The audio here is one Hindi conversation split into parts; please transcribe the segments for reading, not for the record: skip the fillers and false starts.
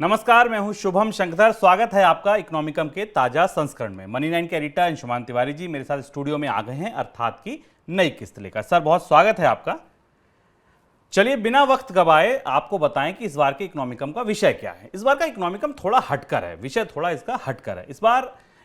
नमस्कार, मैं हूं शुभम शंकर। स्वागत है आपका इकोनॉमिकम के ताजा संस्करण में। मनी 9 के एडिटर अंशुमान तिवारी जी मेरे साथ स्टूडियो में आ गए हैं, अर्थात की नई किस्त लेकर। सर, बहुत स्वागत है आपका। चलिए, बिना वक्त गवाए आपको बताएं कि इस बार के इकोनॉमिकम का विषय क्या है। इस बार का इकोनॉमिकम थोड़ा हटकर है, विषय थोड़ा इसका हटकर है।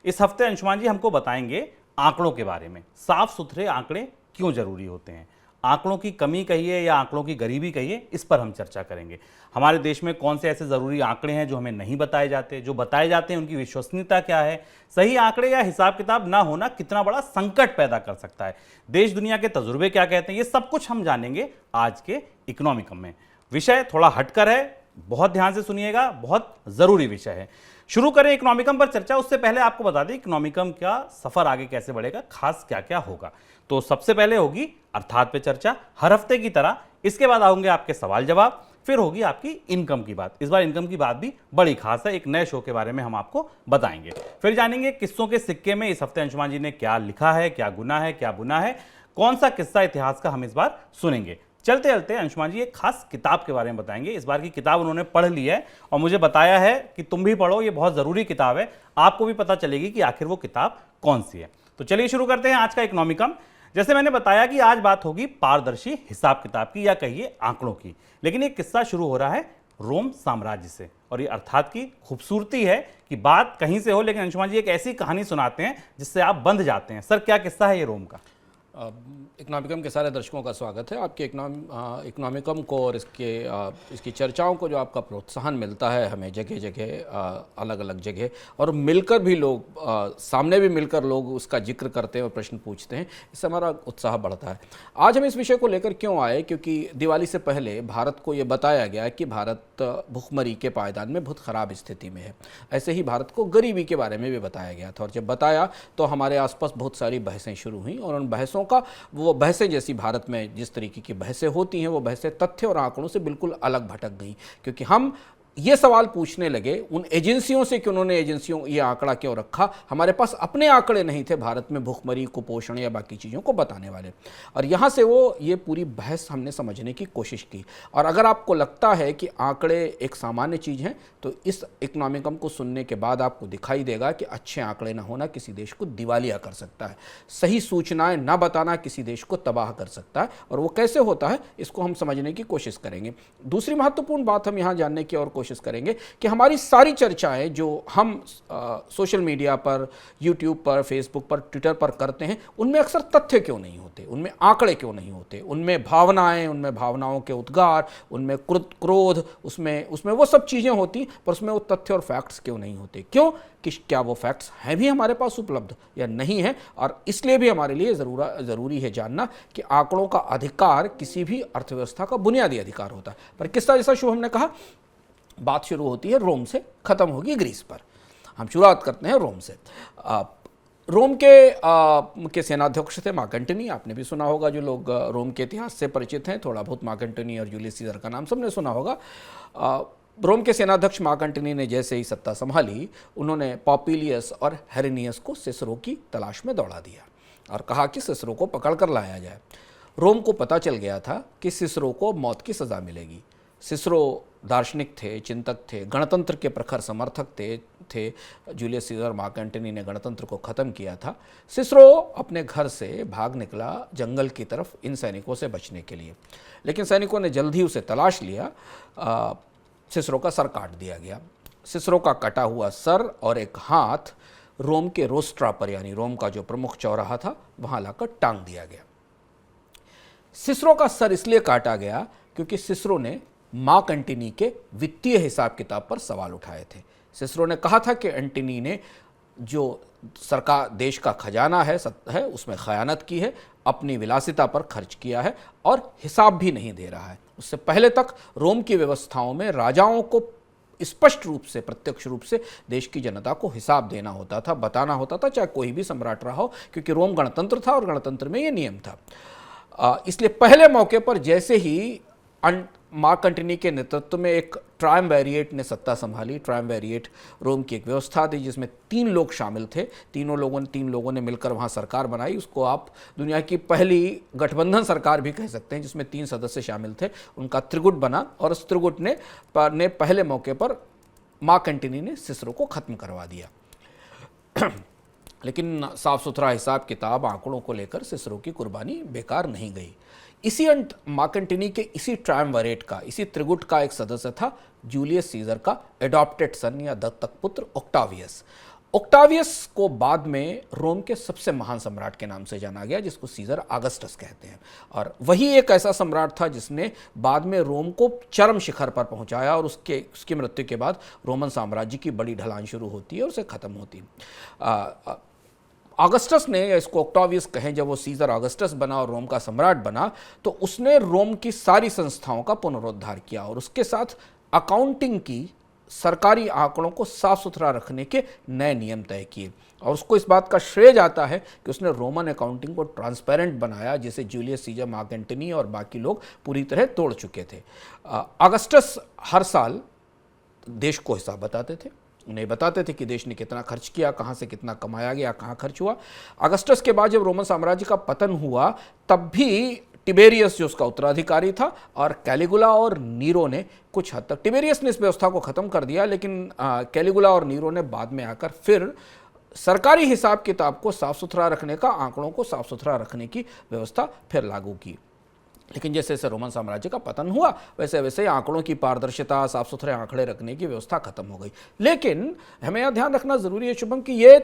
इस हफ्ते अंशुमान जी हमको बताएंगे आंकड़ों के बारे में। साफ सुथरे आंकड़े क्यों जरूरी होते हैं, आंकड़ों की कमी कहिए या आंकड़ों की गरीबी कहिए, इस पर हम चर्चा करेंगे। हमारे देश में कौन से ऐसे ज़रूरी आंकड़े हैं जो हमें नहीं बताए जाते, जो बताए जाते हैं उनकी विश्वसनीयता क्या है, सही आंकड़े या हिसाब किताब ना होना कितना बड़ा संकट पैदा कर सकता है, देश दुनिया के तजुर्बे क्या कहते हैं, ये सब कुछ हम जानेंगे आज के इकोनॉमिकम में। विषय थोड़ा हटकर है, बहुत ध्यान से सुनिएगा, बहुत ज़रूरी विषय है। शुरू करें इकोनॉमिकम पर चर्चा। उससे पहले आपको बता दें इकोनॉमिकम का सफ़र आगे कैसे बढ़ेगा, खास क्या क्या होगा। तो सबसे पहले होगी अर्थात पे चर्चा, हर हफ्ते की तरह। इसके बाद आएंगे आपके सवाल जवाब, फिर होगी आपकी इनकम की बात। इस बार इनकम की बात भी बड़ी खास है, एक नए शो के बारे में हम आपको बताएंगे। फिर जानेंगे किस्सों के सिक्के में इस हफ्ते अंशुमान जी ने क्या लिखा है, क्या गुना है, क्या बुना है, कौन सा किस्सा इतिहास का हम इस बार सुनेंगे। चलते चलते अंशुमान जी एक खास किताब के बारे में बताएंगे। इस बार की किताब उन्होंने पढ़ ली है और मुझे बताया है कि तुम भी पढ़ो, ये बहुत ज़रूरी किताब है, आपको भी पता चलेगी कि आखिर वो किताब कौन सी है। तो चलिए शुरू करते हैं आज का इकोनॉमिकम। जैसे मैंने बताया कि आज बात होगी पारदर्शी हिसाब किताब की, या कहिए आंकड़ों की। लेकिन ये किस्सा शुरू हो रहा है रोम साम्राज्य से, और ये अर्थात की खूबसूरती है कि बात कहीं से हो, लेकिन अंशुमान जी एक ऐसी कहानी सुनाते हैं जिससे आप बंध जाते हैं। सर, क्या किस्सा है ये रोम का? इकोनॉमिकम के सारे दर्शकों का स्वागत है। आपके इकोनॉमिकम को और इसकी चर्चाओं को जो आपका प्रोत्साहन मिलता है हमें जगह जगह, अलग अलग जगह, और मिलकर भी लोग सामने भी मिलकर लोग उसका जिक्र करते हैं और प्रश्न पूछते हैं, इससे हमारा उत्साह बढ़ता है। आज हम इस विषय को लेकर क्यों आए, क्योंकि दिवाली से पहले भारत को ये बताया गया कि भारत भुखमरी के पायदान में बहुत ख़राब स्थिति में है। ऐसे ही भारत को गरीबी के बारे में भी बताया गया था, और जब बताया तो हमारे आसपास बहुत सारी बहसें शुरू हुई, और उन बहसों का वो बहसें, जैसी भारत में जिस तरीके की बहसें होती हैं, वो बहसें तथ्य और आंकड़ों से बिल्कुल अलग भटक गई। क्योंकि हम ये सवाल पूछने लगे उन एजेंसियों से कि उन्होंने एजेंसियों ये आंकड़ा क्यों रखा। हमारे पास अपने आंकड़े नहीं थे भारत में भुखमरी, कुपोषण या बाकी चीज़ों को बताने वाले। और यहाँ से वो ये पूरी बहस हमने समझने की कोशिश की। और अगर आपको लगता है कि आंकड़े एक सामान्य चीज़ हैं, तो इस इकोनॉमिकम को सुनने के बाद आपको दिखाई देगा कि अच्छे आंकड़े ना होना किसी देश को दिवालिया कर सकता है, सही सूचनाएं ना बताना किसी देश को तबाह कर सकता है। और वो कैसे होता है, इसको हम समझने की कोशिश करेंगे। दूसरी महत्वपूर्ण बात हम यहाँ जानने की और कोशिश करेंगे कि हमारी सारी चर्चाएं जो हम सोशल मीडिया पर, यूट्यूब पर, फेसबुक पर, ट्विटर पर करते हैं, उनमें अक्सर तथ्य क्यों नहीं होते, उनमें आंकड़े क्यों नहीं होते, उनमें भावनाएं, उनमें भावनाओं के उद्गार, उनमें क्रोध, उसमें वो सब चीज़ें होती, पर उसमें वो तथ्य और फैक्ट्स क्यों नहीं होते। क्यों? कि क्या वो फैक्ट्स हैं भी हमारे पास उपलब्ध या नहीं है। और इसलिए भी हमारे लिए ज़रूरी है जानना कि आंकड़ों का अधिकार किसी भी अर्थव्यवस्था का बुनियादी अधिकार होता है। पर किस्सा, जैसा शुभम ने कहा, बात शुरू होती है रोम से, ख़त्म होगी ग्रीस पर। हम शुरुआत करते हैं रोम से। रोम के सेनाध्यक्ष थे मार्क एंटनी। आपने भी सुना होगा, जो लोग रोम के इतिहास से परिचित हैं, थोड़ा बहुत मार्क एंटनी और जूलियस सीजर का नाम सबने सुना होगा। रोम के सेनाध्यक्ष मार्क एंटनी ने जैसे ही सत्ता संभाली, उन्होंने पॉपिलियस और हेरेनियस को सिसरो की तलाश में दौड़ा दिया और कहा कि सिसरो को पकड़ कर लाया जाए। रोम को पता चल गया था कि सिसरो को मौत की सज़ा मिलेगी। सिसरो दार्शनिक थे, चिंतक थे, गणतंत्र के प्रखर समर्थक थे। जूलियस सीजर, मार्क एंटनी ने गणतंत्र को ख़त्म किया था। सिसरो अपने घर से भाग निकला जंगल की तरफ इन सैनिकों से बचने के लिए, लेकिन सैनिकों ने जल्द ही उसे तलाश लिया। सिसरो का सर काट दिया गया। सिसरो का कटा हुआ सर और एक हाथ रोम के रोस्ट्रा पर, यानी रोम का जो प्रमुख चौराहा था, वहाँ लाकर टांग दिया गया। सिसरो का सर इसलिए काटा गया क्योंकि सिसरो ने मार्क एंटनी के वित्तीय हिसाब किताब पर सवाल उठाए थे। सिसरो ने कहा था कि एंटनी ने जो सरकार, देश का खजाना है उसमें खयानत की है, अपनी विलासिता पर खर्च किया है और हिसाब भी नहीं दे रहा है। उससे पहले तक रोम की व्यवस्थाओं में राजाओं को स्पष्ट रूप से, प्रत्यक्ष रूप से देश की जनता को हिसाब देना होता था, बताना होता था, चाहे कोई भी सम्राट रहा हो, क्योंकि रोम गणतंत्र था और गणतंत्र में ये नियम था। इसलिए पहले मौके पर जैसे ही मार्क एंटनी के नेतृत्व में एक ट्रायम्विरेट ने सत्ता संभाली। ट्रायम्विरेट रोम की एक व्यवस्था थी जिसमें 3 लोग शामिल थे। तीन लोगों ने मिलकर वहाँ सरकार बनाई। उसको आप दुनिया की पहली गठबंधन सरकार भी कह सकते हैं, जिसमें 3 सदस्य शामिल थे। उनका त्रिगुट बना और उस त्रिगुट ने पहले मौके पर मार्क एंटनी ने सिसरो को ख़त्म करवा दिया। लेकिन साफ सुथरा हिसाब किताब आंकड़ों को लेकर सिसरो की कुर्बानी बेकार नहीं गई। इसी अंत मार्क एंटनी के इसी ट्रायम्विरेट का, इसी त्रिगुट का एक सदस्य था जूलियस सीजर का एडॉप्टेड सन या दत्तक पुत्र ऑक्टावियस। ऑक्टावियस को बाद में रोम के सबसे महान सम्राट के नाम से जाना गया, जिसको सीजर ऑगस्टस कहते हैं। और वही एक ऐसा सम्राट था जिसने बाद में रोम को चरम शिखर पर पहुंचाया, और उसकी मृत्यु के बाद रोमन साम्राज्य की बड़ी ढलान शुरू होती है और उसे खत्म होती है। ऑगस्टस ने, या इसको ऑक्टावियस कहें, जब वो सीजर ऑगस्टस बना और रोम का सम्राट बना, तो उसने रोम की सारी संस्थाओं का पुनरुद्धार किया और उसके साथ अकाउंटिंग की, सरकारी आंकड़ों को साफ सुथरा रखने के नए नियम तय किए। और उसको इस बात का श्रेय जाता है कि उसने रोमन अकाउंटिंग को ट्रांसपेरेंट बनाया, जिसे जूलियस सीजर, मार्क एंटनी और बाकी लोग पूरी तरह तोड़ चुके थे। ऑगस्टस हर साल देश को हिसाब बताते थे, उन्हें बताते थे कि देश ने कितना खर्च किया, कहाँ से कितना कमाया गया, कहाँ खर्च हुआ। ऑगस्टस के बाद जब रोमन साम्राज्य का पतन हुआ, तब भी टिबेरियस जो उसका उत्तराधिकारी था, और कैलिगुला और नीरो ने कुछ हद तक, टिबेरियस ने इस व्यवस्था को ख़त्म कर दिया, लेकिन कैलिगुला और नीरो ने बाद में आकर फिर सरकारी हिसाब किताब को साफ सुथरा रखने का, आंकड़ों को साफ सुथरा रखने की व्यवस्था फिर लागू की। लेकिन जैसे जैसे रोमन साम्राज्य का पतन हुआ, वैसे वैसे आंकड़ों की पारदर्शिता, साफ सुथरे आंकड़े रखने की व्यवस्था खत्म हो गई। लेकिन हमें यह ध्यान रखना जरूरी है शुभम कि ये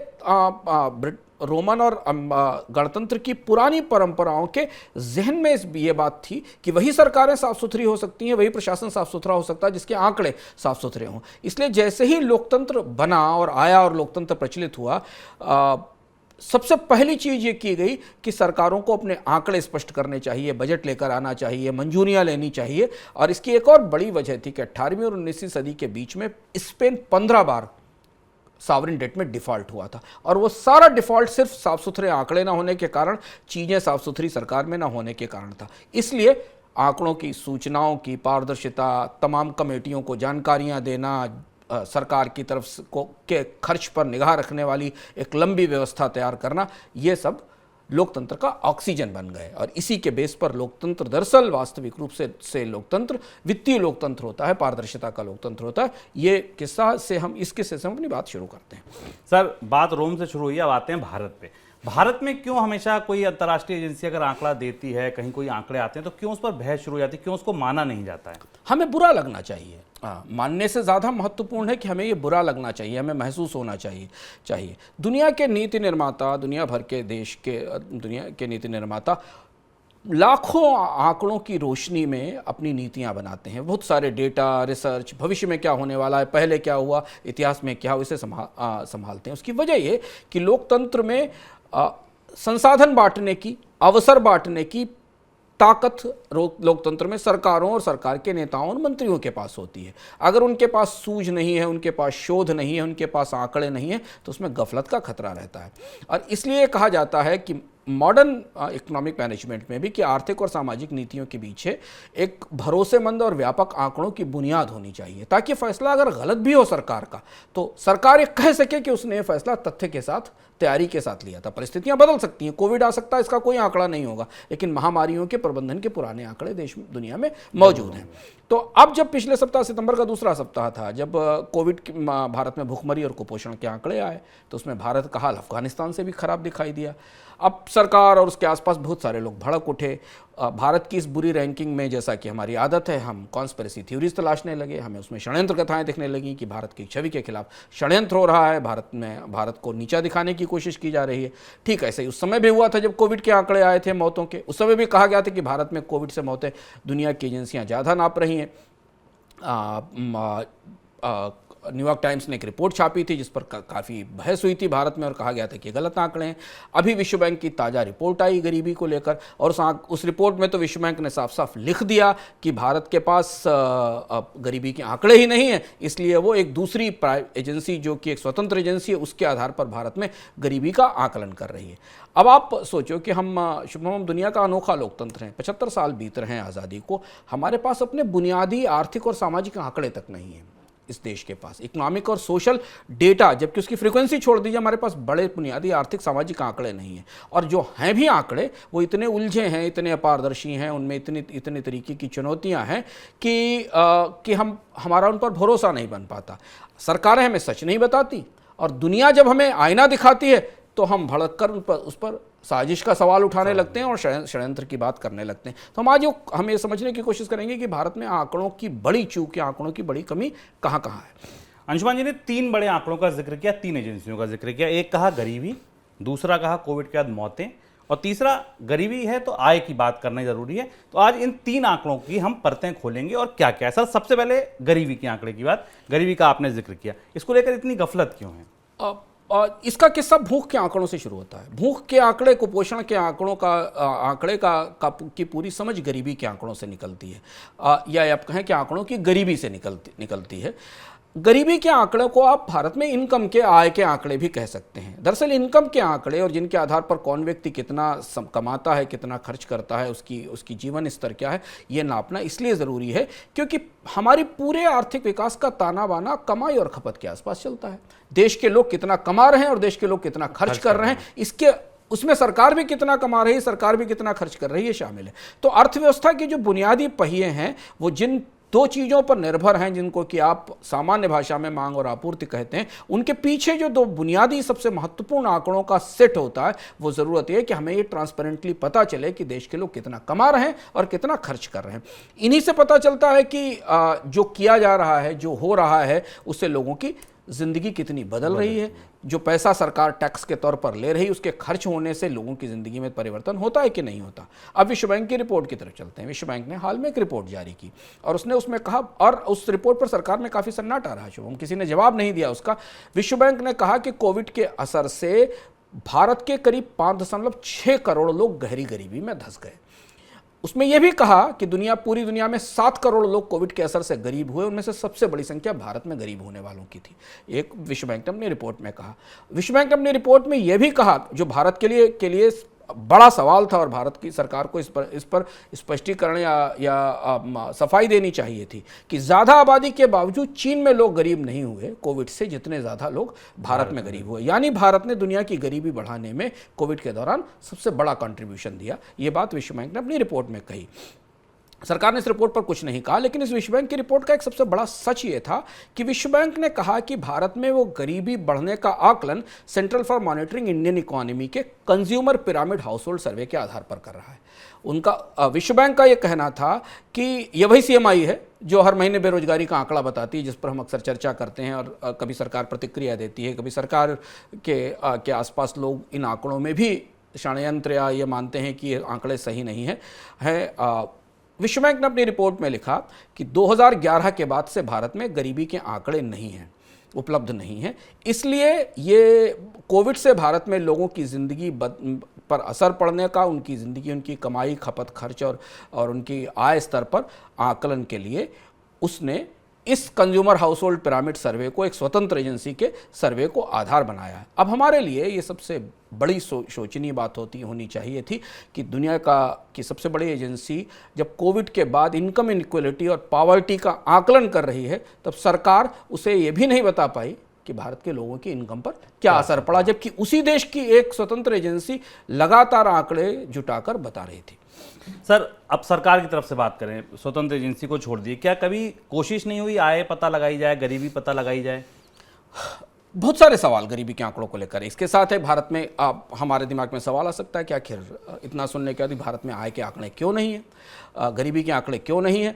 रोमन और गणतंत्र की पुरानी परंपराओं के जहन में ये बात थी कि वही सरकारें साफ सुथरी हो सकती हैं, वही प्रशासन साफ सुथरा हो सकता है जिसके आंकड़े साफ सुथरे हों। इसलिए जैसे ही लोकतंत्र बना और आया और लोकतंत्र प्रचलित हुआ, सबसे पहली चीज ये की गई कि सरकारों को अपने आंकड़े स्पष्ट करने चाहिए, बजट लेकर आना चाहिए, मंजूरियां लेनी चाहिए। और इसकी एक और बड़ी वजह थी कि 18वीं और 19वीं सदी के बीच में स्पेन 15 बार सॉवरेन डेट में डिफॉल्ट हुआ था, और वो सारा डिफॉल्ट सिर्फ साफ सुथरे आंकड़े ना होने के कारण, चीजें साफ सुथरी सरकार में ना होने के कारण था। इसलिए आंकड़ों की, सूचनाओं की पारदर्शिता, तमाम कमेटियों को जानकारियां देना, सरकार की तरफ के खर्च पर निगाह रखने वाली एक लंबी व्यवस्था तैयार करना, ये सब लोकतंत्र का ऑक्सीजन बन गए। और इसी के बेस पर लोकतंत्र दरअसल वास्तविक रूप से लोकतंत्र वित्तीय लोकतंत्र होता है, पारदर्शिता का लोकतंत्र होता है। ये किस्सा से हम इस किस्से से हम अपनी बात शुरू करते हैं। सर, बात रोम से शुरू हुई, अब आते हैं भारत पे। भारत में क्यों हमेशा कोई अंतर्राष्ट्रीय एजेंसी अगर आंकड़ा देती है, कहीं कोई आंकड़े आते हैं, तो क्यों उस पर बहस शुरू हो जाती है, क्यों उसको माना नहीं जाता है? हमें बुरा लगना चाहिए। मानने से ज़्यादा महत्वपूर्ण है कि हमें ये बुरा लगना चाहिए, हमें महसूस होना चाहिए। दुनिया के नीति निर्माता, दुनिया भर के देश के, दुनिया के नीति निर्माता लाखों आंकड़ों की रोशनी में अपनी नीतियां बनाते हैं। बहुत सारे डेटा, रिसर्च, भविष्य में क्या होने वाला है, पहले क्या हुआ, इतिहास में क्या हुआ, इसे संभालते हैं। उसकी वजह ये कि लोकतंत्र में संसाधन बांटने की, अवसर बांटने की ताकत लोकतंत्र में सरकारों और सरकार के नेताओं और मंत्रियों के पास होती है। अगर उनके पास सूझ नहीं है, उनके पास शोध नहीं है, उनके पास आंकड़े नहीं है, तो उसमें गफलत का खतरा रहता है। और इसलिए कहा जाता है कि मॉडर्न इकोनॉमिक मैनेजमेंट में भी कि आर्थिक और सामाजिक नीतियों के पीछे एक भरोसेमंद और व्यापक आंकड़ों की बुनियाद होनी चाहिए, ताकि फैसला अगर गलत भी हो सरकार का, तो सरकार ये कह सके कि उसने ये फैसला तथ्य के साथ, तैयारी के साथ लिया था। परिस्थितियां बदल सकती हैं, कोविड आ सकता है, इसका कोई आंकड़ा नहीं होगा, लेकिन महामारियों के प्रबंधन के पुराने आंकड़े दुनिया में मौजूद हैं। तो अब जब पिछले सप्ताह, सितंबर का दूसरा सप्ताह था, जब कोविड भारत में भूखमरी और कुपोषण के आंकड़े आए, तो उसमें भारत का हाल अफगानिस्तान से भी खराब दिखाई दिया। अब सरकार और उसके आसपास बहुत सारे लोग भड़क उठे। भारत की इस बुरी रैंकिंग में, जैसा कि हमारी आदत है, हम कॉन्स्पिरेसी थ्योरीज तलाशने लगे, हमें उसमें षड्यंत्र कथाएं दिखने लगी कि भारत की छवि के खिलाफ षड्यंत्र हो रहा है, भारत को नीचा दिखाने की कोशिश की जा रही है। ठीक ऐसे ही उस समय भी हुआ था जब कोविड के आंकड़े आए थे मौतों के। उस समय भी कहा गया था कि भारत में कोविड से मौतें दुनिया की एजेंसियां ज़्यादा नाप रही हैं। न्यूयॉर्क टाइम्स ने एक रिपोर्ट छापी थी जिस पर काफ़ी बहस हुई थी भारत में, और कहा गया था कि गलत आंकड़े हैं। अभी विश्व बैंक की ताज़ा रिपोर्ट आई गरीबी को लेकर, और उस रिपोर्ट में तो विश्व बैंक ने साफ साफ लिख दिया कि भारत के पास गरीबी के आंकड़े ही नहीं है, इसलिए वो एक दूसरी एजेंसी, जो कि एक स्वतंत्र एजेंसी है, उसके आधार पर भारत में गरीबी का आकलन कर रही है। अब आप सोचो कि हम दुनिया का अनोखा लोकतंत्र हैं, 75 साल बीत रहे हैं आज़ादी को, हमारे पास अपने बुनियादी आर्थिक और सामाजिक आंकड़े तक नहीं हैं। इस देश के पास इकोनॉमिक और सोशल डेटा, जबकि उसकी फ्रीक्वेंसी छोड़ दीजिए, हमारे पास बड़े बुनियादी आर्थिक सामाजिक आंकड़े नहीं हैं। और जो हैं भी आंकड़े वो इतने उलझे हैं, इतने अपारदर्शी हैं, उनमें इतने तरीके की चुनौतियां हैं कि हमारा उन पर भरोसा नहीं बन पाता। सरकारें हमें सच नहीं बताती और दुनिया जब हमें आईना दिखाती है तो हम भड़क कर उस पर साजिश का सवाल उठाने लगते हैं और षड्यंत्र की बात करने लगते हैं। तो हम ये समझने की कोशिश करेंगे कि भारत में आंकड़ों की बड़ी चूक या आंकड़ों की बड़ी कमी कहाँ कहाँ है। अंशुमान जी ने 3 बड़े आंकड़ों का जिक्र किया, 3 एजेंसियों का जिक्र किया। एक कहा गरीबी, दूसरा कहा कोविड के बाद मौतें, और तीसरा गरीबी है तो आय की बात करना जरूरी है। तो आज इन 3 आंकड़ों की हम परतें खोलेंगे और क्या क्या है। सर, सबसे पहले गरीबी के आंकड़े की बात, गरीबी का आपने जिक्र किया, इसको लेकर इतनी गफलत क्यों है? इसका किस्सा भूख के आंकड़ों से शुरू होता है। भूख के आंकड़े, कुपोषण के आंकड़ों की पूरी समझ गरीबी के आंकड़ों से निकलती है, या आप कहें कि आंकड़ों की गरीबी से निकलती है। गरीबी के आंकड़ों को आप भारत में इनकम के, आय के आंकड़े भी कह सकते हैं। दरअसल इनकम के आंकड़े और जिनके आधार पर कौन व्यक्ति कितना कमाता है, कितना खर्च करता है, उसकी जीवन स्तर क्या है, ये नापना इसलिए ज़रूरी है क्योंकि हमारी पूरे आर्थिक विकास का ताना बाना कमाई और खपत के आसपास चलता है। देश के लोग कितना कमा रहे हैं और देश के लोग कितना खर्च कर रहे हैं, उसमें सरकार भी कितना कमा रही है, सरकार भी कितना खर्च कर रही है, शामिल है। तो अर्थव्यवस्था के जो बुनियादी पहिए हैं वो जिन 2 चीज़ों पर निर्भर हैं, जिनको कि आप सामान्य भाषा में मांग और आपूर्ति कहते हैं, उनके पीछे जो 2 बुनियादी सबसे महत्वपूर्ण आंकड़ों का सेट होता है, वो ज़रूरत है कि हमें ये ट्रांसपेरेंटली पता चले कि देश के लोग कितना कमा रहे हैं और कितना खर्च कर रहे हैं। इन्हीं से पता चलता है कि जो किया जा रहा है, जो हो रहा है, उससे लोगों की ज़िंदगी कितनी बदल रही है। जो पैसा सरकार टैक्स के तौर पर ले रही है, उसके खर्च होने से लोगों की ज़िंदगी में परिवर्तन होता है कि नहीं होता। अब विश्व बैंक की रिपोर्ट की तरफ चलते हैं। विश्व बैंक ने हाल में एक रिपोर्ट जारी की और उसने उसमें कहा, और उस रिपोर्ट पर सरकार में काफ़ी सन्नाटा रहा, शुभम, किसी ने जवाब नहीं दिया उसका। विश्व बैंक ने कहा कि कोविड के असर से भारत के करीब 5.6 करोड़ लोग गहरी गरीबी में धंस गए। उसमें यह भी कहा कि पूरी दुनिया में 7 करोड़ लोग कोविड के असर से गरीब हुए, उनमें से सबसे बड़ी संख्या भारत में गरीब होने वालों की थी। एक विश्व बैंक ने अपनी रिपोर्ट में कहा। विश्व बैंक ने अपनी रिपोर्ट में यह भी कहा, जो भारत के लिए बड़ा सवाल था और भारत की सरकार को इस पर स्पष्टीकरण या सफाई देनी चाहिए थी, कि ज़्यादा आबादी के बावजूद चीन में लोग गरीब नहीं हुए कोविड से जितने ज़्यादा लोग भारत में गरीब हुए। यानी भारत ने दुनिया की गरीबी बढ़ाने में कोविड के दौरान सबसे बड़ा कंट्रीब्यूशन दिया। ये बात विश्व बैंक ने अपनी रिपोर्ट में कही। सरकार ने इस रिपोर्ट पर कुछ नहीं कहा, लेकिन इस विश्व बैंक की रिपोर्ट का एक सबसे बड़ा सच ये था कि विश्व बैंक ने कहा कि भारत में वो गरीबी बढ़ने का आकलन central for monitoring Indian economy के कंज्यूमर पिरामिड हाउसहोल्ड सर्वे के आधार पर कर रहा है। उनका विश्व बैंक का ये कहना था कि ये वही CMI है जो हर महीने बेरोजगारी का आंकड़ा बताती है, जिस पर हम अक्सर चर्चा करते हैं, और कभी सरकार प्रतिक्रिया देती है, कभी सरकार के आसपास लोग इन आंकड़ों में भी षड्यंत्र या ये मानते हैं कि ये आंकड़े सही नहीं है। विश्व बैंक ने अपनी रिपोर्ट में लिखा कि 2011 के बाद से भारत में गरीबी के आंकड़े नहीं हैं, उपलब्ध नहीं हैं। इसलिए ये कोविड से भारत में लोगों की ज़िंदगी पर असर पड़ने का, उनकी ज़िंदगी, उनकी कमाई, खपत, खर्च और उनकी आय स्तर पर आकलन के लिए उसने इस कंज्यूमर हाउसहोल्ड पिरामिड सर्वे को, एक स्वतंत्र एजेंसी के सर्वे को आधार बनाया है। अब हमारे लिए ये सबसे बड़ी शोचनीय बात होनी चाहिए थी कि दुनिया की सबसे बड़ी एजेंसी जब कोविड के बाद इनकम इनइक्वलिटी और पॉवर्टी का आकलन कर रही है, तब सरकार उसे ये भी नहीं बता पाई कि भारत के लोगों की इनकम पर क्या असर पड़ा, जबकि उसी देश की एक स्वतंत्र एजेंसी लगातार आंकड़े जुटाकर बता रही थी। सर, अब सरकार की तरफ से बात करें, स्वतंत्र एजेंसी को छोड़ दिए, क्या कभी कोशिश नहीं हुई आय पता लगाई जाए, गरीबी पता लगाई जाए? बहुत सारे सवाल गरीबी के आंकड़ों को लेकर। इसके साथ है भारत में हमारे दिमाग में सवाल आ सकता है कि आखिर इतना सुनने के बाद भारत में आय के आंकड़े क्यों नहीं है, गरीबी के आंकड़े क्यों नहीं है,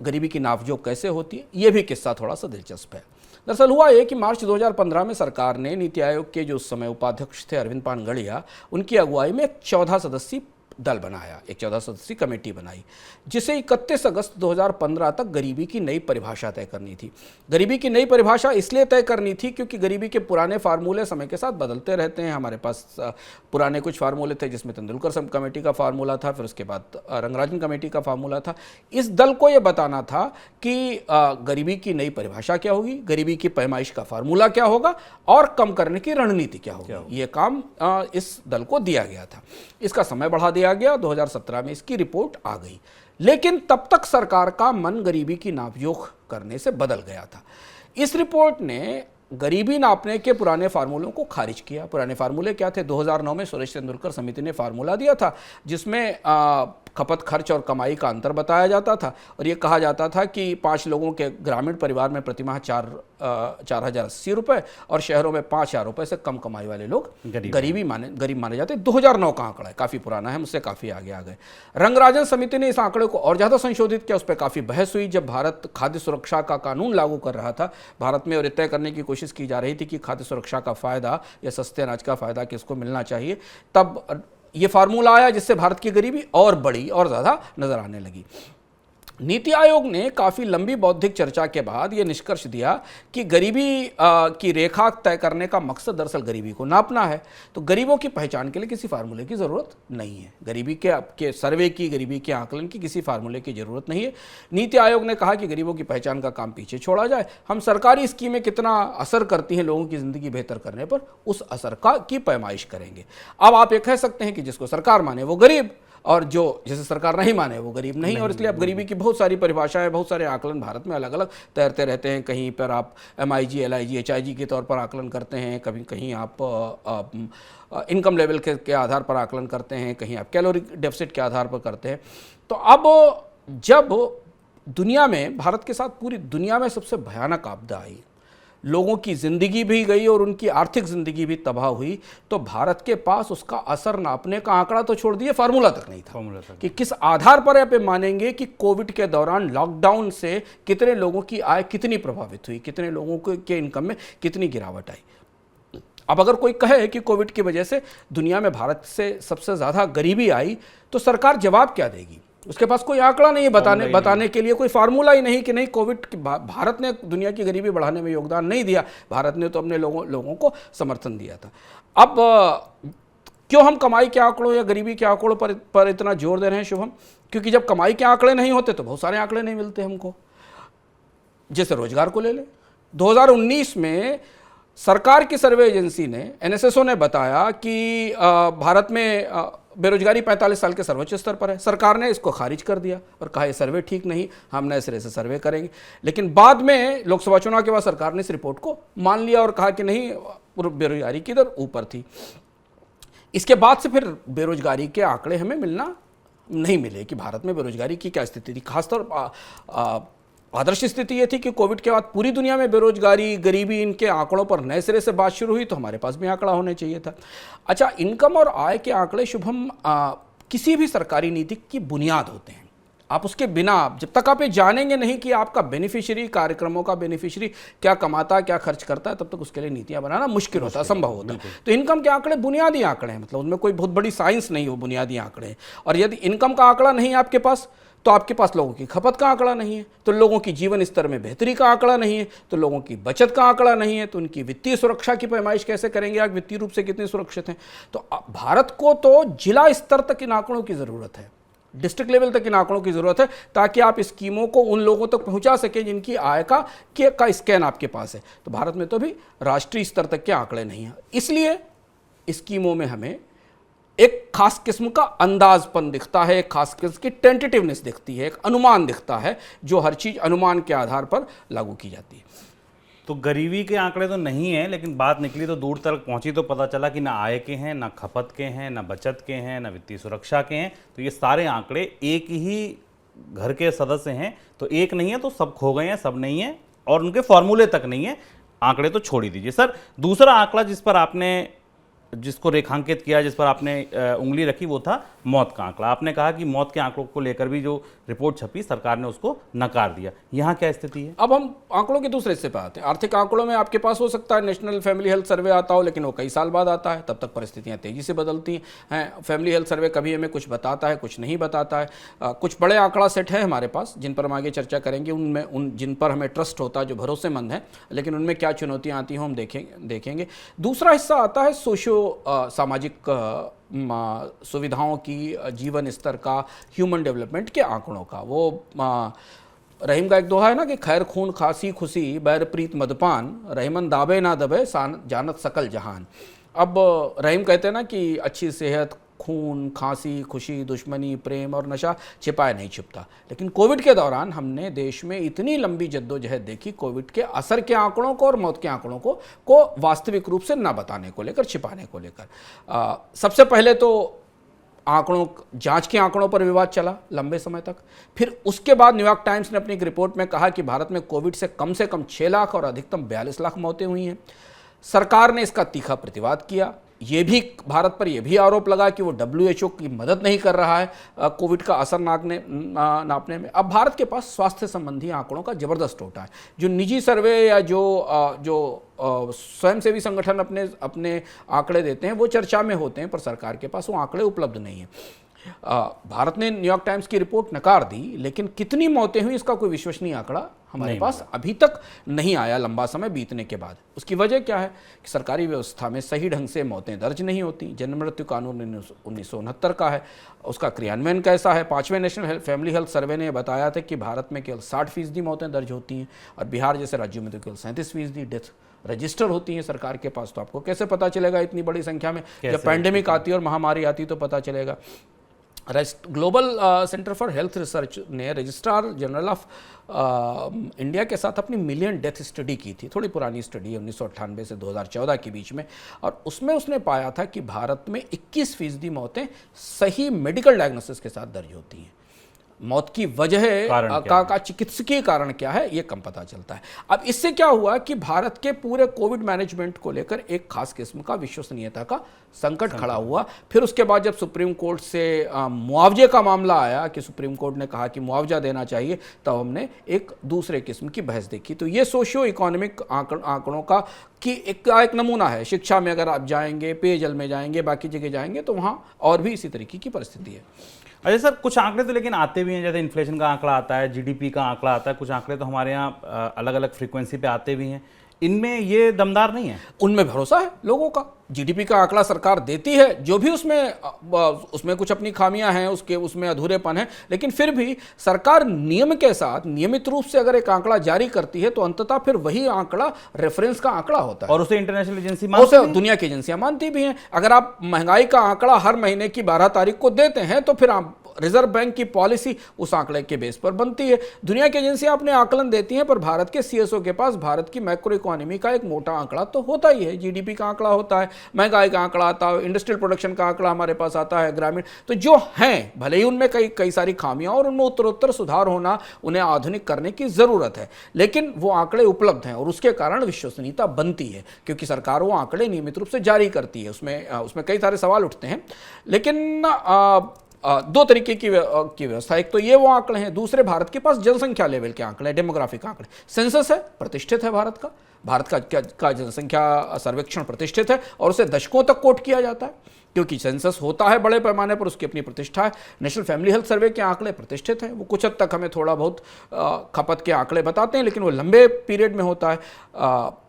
गरीबी की नापजोक कैसे होती है, ये भी किस्सा थोड़ा सा दिलचस्प है। दरअसल हुआ ये कि मार्च 2015 में सरकार ने नीति आयोग के जो उस समय उपाध्यक्ष थे अरविंद पानगढ़िया, उनकी अगुवाई में एक 14 सदस्यीय दल बनाया, एक 14 सदस्यीय कमेटी बनाई, जिसे 31 अगस्त 2015 तक गरीबी की नई परिभाषा तय करनी थी। गरीबी की नई परिभाषा इसलिए तय करनी थी क्योंकि गरीबी के पुराने फार्मूले समय के साथ बदलते रहते हैं। हमारे पास पुराने कुछ फार्मूले थे, जिसमें तेंदुलकर सब कमेटी का फार्मूला था, फिर उसके बाद रंगराजन कमेटी का फार्मूला था। इस दल को यह बताना था कि गरीबी की नई परिभाषा क्या होगी, गरीबी की पैमाइश का फार्मूला क्या होगा और कम करने की रणनीति क्या होगी। ये काम इस दल को दिया गया था। इसका समय बढ़ा दिया गया, 2017 में इसकी रिपोर्ट आ गई। लेकिन तब तक सरकार का मन गरीबी की नापजोख करने से बदल गया था। इस रिपोर्ट ने गरीबी नापने के पुराने फार्मूलों को खारिज किया। पुराने फार्मूले क्या थे? 2009 में सुरेश तेंदुलकर समिति ने फार्मूला दिया था जिसमें खपत, खर्च और कमाई का अंतर बताया जाता था और ये कहा जाता था कि 5 लोगों के ग्रामीण परिवार में प्रतिमाह 4,080 रुपये और शहरों में 5,000 रुपये से कम कमाई वाले लोग गरीब माने जाते। 2009 का आंकड़ा है, काफ़ी पुराना है, मुझसे काफ़ी आगे आ गए। रंगराजन समिति ने इस आंकड़े को और ज़्यादा संशोधित किया। उस पर काफ़ी बहस हुई। जब भारत खाद्य सुरक्षा का कानून लागू कर रहा था भारत में और तय करने की कोशिश की जा रही थी कि खाद्य सुरक्षा का फ़ायदा या सस्ते अनाज का फ़ायदा किसको मिलना चाहिए, तब ये फार्मूला आया जिससे भारत की गरीबी और बड़ी और ज़्यादा नज़र आने लगी। नीति आयोग ने काफ़ी लंबी बौद्धिक चर्चा के बाद ये निष्कर्ष दिया कि गरीबी की रेखा तय करने का मकसद दरअसल गरीबी को नापना है। तो गरीबों की पहचान के लिए किसी फार्मूले की ज़रूरत नहीं है। गरीबी के सर्वे की, गरीबी के आकलन की किसी फार्मूले की ज़रूरत नहीं है। नीति आयोग ने कहा कि गरीबों की पहचान का काम पीछे छोड़ा जाए। हम सरकारी स्कीमें कितना असर करती हैं लोगों की ज़िंदगी बेहतर करने पर, उस असर की पैमाइश करेंगे। अब आप ये कह सकते हैं कि जिसको सरकार माने वो गरीब और जो जिसे सरकार नहीं माने वो गरीब नहीं, और इसलिए अब गरीबी की बहुत सारी परिभाषाएं, बहुत सारे आकलन भारत में अलग अलग तैरते रहते हैं। कहीं पर आप MIG, LIG, HIG के तौर पर आकलन करते हैं, कभी कहीं आप इनकम लेवल के आधार पर आकलन करते हैं, कहीं आप कैलोरी डेफिसिट के आधार पर करते हैं। तो अब जब दुनिया में, भारत के साथ पूरी दुनिया में सबसे भयानक आपदा आई, लोगों की ज़िंदगी भी गई और उनकी आर्थिक ज़िंदगी भी तबाह हुई, तो भारत के पास उसका असर नापने का आंकड़ा तो छोड़ दिए, फार्मूला तक नहीं था कि किस आधार पर आप मानेंगे कि कोविड के दौरान लॉकडाउन से कितने लोगों की आय कितनी प्रभावित हुई, कितने लोगों के इनकम में कितनी गिरावट आई। अब अगर कोई कहे कि कोविड की वजह से दुनिया में भारत से सबसे ज़्यादा गरीबी आई, तो सरकार जवाब क्या देगी? उसके पास कोई आंकड़ा नहीं है बताने के लिए, कोई फार्मूला ही नहीं कि नहीं कोविड भारत ने दुनिया की गरीबी बढ़ाने में योगदान नहीं दिया, भारत ने तो अपने लोगों को समर्थन दिया था। अब क्यों हम कमाई के आंकड़ों या गरीबी के आंकड़ों पर इतना जोर दे रहे हैं शुभम? क्योंकि जब कमाई के आंकड़े नहीं होते तो बहुत सारे आंकड़े नहीं मिलते हमको। जैसे रोजगार को ले ले, 2019 में सरकार की सर्वे एजेंसी ने, NSSO ने बताया कि भारत में बेरोजगारी 45 साल के सर्वोच्च स्तर पर है। सरकार ने इसको खारिज कर दिया और कहा यह सर्वे ठीक नहीं, हम नए सिरे से सर्वे करेंगे। लेकिन बाद में लोकसभा चुनाव के बाद सरकार ने इस रिपोर्ट को मान लिया और कहा कि नहीं, बेरोजगारी की दर ऊपर थी। इसके बाद से फिर बेरोजगारी के आंकड़े हमें मिलना नहीं मिले कि भारत में बेरोजगारी की क्या स्थिति थी। खासतौर आदर्श स्थिति ये थी कि कोविड के बाद पूरी दुनिया में बेरोजगारी, गरीबी, इनके आंकड़ों पर नए सिरे से बात शुरू हुई, तो हमारे पास भी आंकड़ा होने चाहिए था। अच्छा, इनकम और आय के आंकड़े शुभम किसी भी सरकारी नीति की बुनियाद होते हैं। आप उसके बिना, जब तक आप ये जानेंगे नहीं कि आपका बेनिफिशियरी, कार्यक्रमों का बेनिफिशियरी क्या कमाता, क्या खर्च करता है, तब तक उसके लिए नीतियां बनाना मुश्किल होता है, असंभव होता है। तो इनकम के आंकड़े बुनियादी आंकड़े हैं, मतलब उनमें कोई बहुत बड़ी साइंस नहीं हो, बुनियादी आंकड़े हैं। और यदि इनकम का आंकड़ा नहीं है आपके पास, तो आपके पास लोगों की खपत का आंकड़ा नहीं है, तो लोगों की जीवन स्तर में बेहतरी का आंकड़ा नहीं है, तो लोगों की बचत का आंकड़ा नहीं है, तो उनकी वित्तीय सुरक्षा की पैमाइश कैसे करेंगे, आप वित्तीय रूप से कितने सुरक्षित हैं। तो भारत को तो जिला स्तर तक इन आंकड़ों की ज़रूरत है, डिस्ट्रिक्ट लेवल तक इन आंकड़ों की ज़रूरत है, ताकि आप स्कीमों को उन लोगों तक पहुंचा सकें जिनकी आय का स्कैन आपके पास है। तो भारत में तो भी राष्ट्रीय स्तर तक के आंकड़े नहीं हैं, इसलिए स्कीमों में हमें एक खास किस्म का अंदाजपन दिखता है, एक खास किस्म की टेंटेटिवनेस दिखती है, एक अनुमान दिखता है, जो हर चीज़ अनुमान के आधार पर लागू की जाती है। तो गरीबी के आंकड़े तो नहीं है, लेकिन बात निकली तो दूर तक पहुंची तो पता चला कि ना आय के हैं, ना खपत के हैं, ना बचत के हैं, ना वित्तीय सुरक्षा के हैं। तो ये सारे आंकड़े एक ही घर के सदस्य हैं, तो एक नहीं है तो सब खो गए हैं, सब नहीं है, और उनके फॉर्मूले तक नहीं है। आंकड़े तो छोड़ ही दीजिए। सर, दूसरा आंकड़ा जिसको रेखांकित किया, जिस पर आपने उंगली रखी, वो था मौत का आंकड़ा। आपने कहा कि मौत के आंकड़ों को लेकर भी जो रिपोर्ट छपी, सरकार ने उसको नकार दिया। यहाँ क्या स्थिति है? अब हम आंकड़ों के दूसरे हिस्से पर आते हैं। आर्थिक आंकड़ों में आपके पास हो सकता है नेशनल फैमिली हेल्थ सर्वे आता हो, लेकिन वो कई साल बाद आता है, तब तक परिस्थितियाँ तेजी से बदलती हैं। फैमिली हेल्थ सर्वे कभी हमें कुछ बताता है, कुछ नहीं बताता है। कुछ बड़े आंकड़ा सेट है हमारे पास, जिन पर हम आगे चर्चा करेंगे, उनमें जिन पर हमें ट्रस्ट होता है, जो भरोसेमंद है, लेकिन उनमें क्या चुनौतियाँ आती हैं हम देखेंगे। दूसरा हिस्सा आता है सोशो सामाजिक सुविधाओं की, जीवन स्तर का, ह्यूमन डेवलपमेंट के आंकड़ों का। वो रहीम का एक दोहा है ना कि खैर खून खांसी खुशी बैर प्रीत मदपान, रहीमन दाबे ना दबे जानत सकल जहान। अब रहीम कहते हैं ना कि अच्छी सेहत, खून, खांसी, खुशी, दुश्मनी, प्रेम और नशा छिपाया नहीं छिपता। लेकिन कोविड के दौरान हमने देश में इतनी लंबी जद्दोजहद देखी कोविड के असर के आंकड़ों को और मौत के आंकड़ों को वास्तविक रूप से न बताने को लेकर, छिपाने को लेकर। सबसे पहले तो आंकड़ों, जांच के आंकड़ों पर विवाद चला लंबे समय तक। फिर उसके बाद न्यूयॉर्क टाइम्स ने अपनी एक रिपोर्ट में कहा कि भारत में कोविड से कम 6 लाख और अधिकतम 42 लाख मौतें हुई हैं। सरकार ने इसका तीखा प्रतिवाद किया। ये भी भारत पर यह भी आरोप लगा कि वो WHO की मदद नहीं कर रहा है कोविड का असर नापने में। अब भारत के पास स्वास्थ्य संबंधी आंकड़ों का जबरदस्त टोटा है। जो निजी सर्वे या जो स्वयंसेवी संगठन अपने आंकड़े देते हैं वो चर्चा में होते हैं, पर सरकार के पास वो आंकड़े उपलब्ध नहीं है। भारत ने न्यूयॉर्क टाइम्स की रिपोर्ट नकार दी, लेकिन कितनी मौतें हुई इसका कोई विश्वसनीय आंकड़ा हमारे पास अभी तक नहीं आया लंबा समय बीतने के बाद। उसकी वजह क्या है कि सरकारी व्यवस्था में सही ढंग से मौतें दर्ज नहीं होती। जन्म मृत्यु कानून 1969 का है, उसका क्रियान्वयन कैसा है? 5वें नेशनल फैमिली हेल्थ सर्वे ने बताया था कि भारत में केवल 60% मौतें दर्ज होती हैं और बिहार जैसे राज्यों में तो केवल 37% डेथ रजिस्टर होती हैं सरकार के पास। तो आपको कैसे पता चलेगा इतनी बड़ी संख्या में? जब पैंडेमिक आती है और महामारी आती तो पता चलेगा। Global centre for health research ने रजिस्ट्रार जनरल ऑफ इंडिया के साथ अपनी मिलियन डेथ स्टडी की थी। थोड़ी पुरानी स्टडी है, 1998 से 2014 के बीच में, और उसमें उसने पाया था कि भारत में 21% मौतें सही मेडिकल डायग्नोसिस के साथ दर्ज होती हैं। मौत की वजह का चिकित्सकीय कारण क्या है ये कम पता चलता है। अब इससे क्या हुआ कि भारत के पूरे कोविड मैनेजमेंट को लेकर एक खास किस्म का विश्वसनीयता का संकट खड़ा हुआ। फिर उसके बाद जब सुप्रीम कोर्ट से मुआवजे का मामला आया कि सुप्रीम कोर्ट ने कहा कि मुआवजा देना चाहिए, तब हमने एक दूसरे किस्म की बहस देखी। तो ये सोशियो इकोनॉमिक आंकड़ों का कि एक नमूना है। शिक्षा में अगर आप जाएंगे, पेयजल में जाएंगे, बाकी जगह जाएंगे तो वहाँ और भी इसी तरीके की परिस्थिति है। अच्छा सर, कुछ आंकड़े तो लेकिन आते भी हैं, जैसे इन्फ्लेशन का आंकड़ा आता है, GDP का आंकड़ा आता है, कुछ आंकड़े तो हमारे यहाँ अलग अलग फ्रीक्वेंसी पे आते भी हैं। इनमें ये दमदार नहीं है? उनमें भरोसा है लोगों का। GDP का आंकड़ा सरकार देती है, जो भी उसमें कुछ अपनी खामियां हैं, उसमें अधूरेपन है, लेकिन फिर भी सरकार नियम के साथ नियमित रूप से अगर एक आंकड़ा जारी करती है तो अंततः फिर वही आंकड़ा रेफरेंस का आंकड़ा होता है, और उसे इंटरनेशनल एजेंसी मानती है, दुनिया की एजेंसियां मानती भी हैं। अगर आप महंगाई का आंकड़ा हर महीने की 12 तारीख को देते हैं तो फिर आप रिजर्व बैंक की पॉलिसी उस आंकड़े के बेस पर बनती है। दुनिया की एजेंसियां अपने आकलन देती हैं, पर भारत के CSO के पास भारत की मैक्रो इकोनॉमी का एक मोटा आंकड़ा तो होता ही है। GDP का आंकड़ा होता है, महंगाई का आंकड़ा आता है, इंडस्ट्रियल प्रोडक्शन का आंकड़ा हमारे पास आता है, ग्रामीण। तो जो हैं, भले ही उनमें कई सारी खामियां और उनमें उत्तरोत्तर सुधार होना, उन्हें आधुनिक करने की जरूरत है, लेकिन वो आंकड़े उपलब्ध हैं और उसके कारण विश्वसनीयता बनती है, क्योंकि सरकार वो आंकड़े नियमित रूप से जारी करती है। उसमें कई सारे सवाल उठते हैं, लेकिन दो तरीके की व्यवस्था। एक तो ये वो आंकड़े हैं, दूसरे भारत के पास जनसंख्या लेवल के आंकड़े, डेमोग्राफिक आंकड़े। सेंसस है, प्रतिष्ठित है भारत का जनसंख्या सर्वेक्षण प्रतिष्ठित है और उसे दशकों तक कोट किया जाता है, क्योंकि सेंसस होता है बड़े पैमाने पर, उसकी अपनी प्रतिष्ठा है। नेशनल फैमिली हेल्थ सर्वे के आंकड़े प्रतिष्ठित हैं, वो कुछ हद तक हमें थोड़ा बहुत खपत के आंकड़े बताते हैं, लेकिन वो लंबे पीरियड में होता है।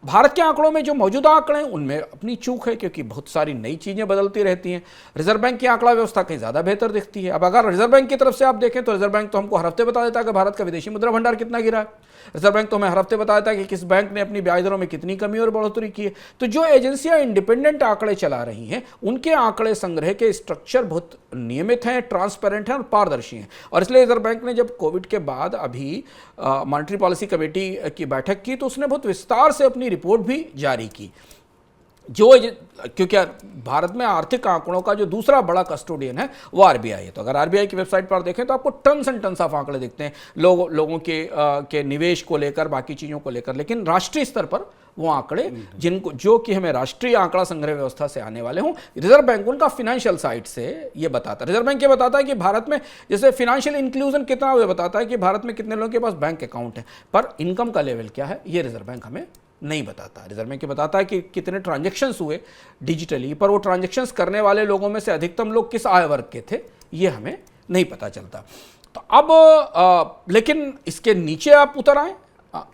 भारत के आंकड़ों में जो मौजूदा आंकड़े हैं उनमें अपनी चूक है, क्योंकि बहुत सारी नई चीज़ें बदलती रहती हैं। रिजर्व बैंक की आंकड़ा व्यवस्था कहीं ज़्यादा बेहतर दिखती है। अब अगर रिजर्व बैंक की तरफ से आप देखें तो रिजर्व बैंक तो हमको हर हफ्ते बता देता है कि भारत का विदेशी मुद्रा भंडार कितना गिरा है। रिजर्व बैंक तो हमें हर हफ्ते बताता है कि किस बैंक ने अपनी ब्याज दरों में कितनी कमी और बढ़ोतरी की है। तो जो एजेंसियां इंडिपेंडेंट आंकड़े चला रही हैं, उनके आंकड़े संग्रह के स्ट्रक्चर बहुत नियमित हैं, ट्रांसपेरेंट हैं और पारदर्शी हैं। और इसलिए रिजर्व बैंक ने जब कोविड के बाद अभी मॉनेटरी पॉलिसी कमेटी की बैठक की तो उसने बहुत विस्तार से अपनी रिपोर्ट भी जारी की। क्योंकि भारत में आर्थिक आंकड़ों का जो दूसरा बड़ा कस्टोडियन है वो RBI है। तो अगर RBI की वेबसाइट पर देखें तो आपको टन्स एंड टन्स ऑफ आंकड़े दिखते हैं लोगों के निवेश को लेकर, बाकी चीज़ों को लेकर। लेकिन राष्ट्रीय स्तर पर वो आंकड़े जो कि हमें राष्ट्रीय आंकड़ा संग्रह व्यवस्था से आने वाले हों, रिजर्व बैंक उनका फिनेंशियल साइड से ये बताता है। रिजर्व बैंक ये बताता है कि भारत में जैसे फिनेंशियल इंक्लूजन कितना, वो बताता है कि भारत में कितने लोगों के पास बैंक अकाउंट है, पर इनकम का लेवल क्या है ये रिजर्व बैंक हमें नहीं बताता। रिजर्व बैंक बताता है कि कितने ट्रांजैक्शंस हुए डिजिटली, पर वो ट्रांजैक्शंस करने वाले लोगों में से अधिकतम लोग किस आय वर्ग के थे ये हमें नहीं पता चलता। तो अब लेकिन इसके नीचे आप उतर आए,